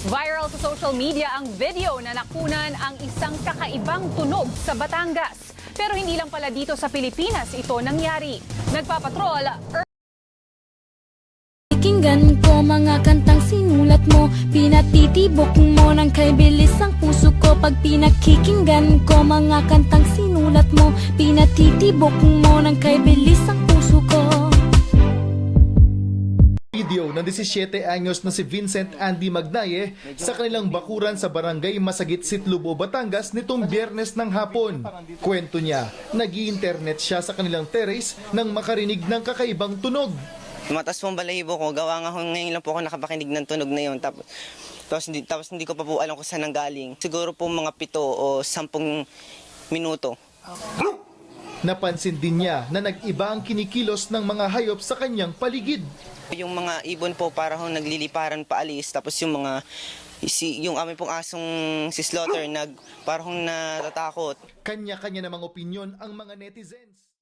Viral sa social media ang video na nakunan ang isang kakaibang tunog sa Batangas. Pero hindi lang pala dito sa Pilipinas ito nangyari. Nagpapatrol, Pakinggan ko mga kantang sinulat mo, pinatitibok mo ng kay bilis ang puso ko. Pag pinakikinggan ko mga kantang sinulat mo, pinatitibok mo ng kay bilis ang puso ko. Video ng 17 anyos na si Vincent Andy Magnaye sa kanilang bakuran sa barangay Masagit, Sitlubo, Batangas nitong Biyernes ng hapon. Kwento niya, nag-i-internet siya sa kanilang terrace nang makarinig ng kakaibang tunog. Tumatas po ang balahibo ko, gawa nga ngayon lang po ako nakapakinig ng tunog na yun. Tapos hindi ko pa po alam kung saan nanggaling. Siguro po mga 7 o 10 minuto. Napansin din niya na nag-iba ang kinikilos ng mga hayop sa kanyang paligid. Yung mga ibon po para hong nagliliparan paalis, tapos yung yung amin pong asong si Slaughter para hong natatakot. Kanya-kanya namang opinyon ang mga netizens.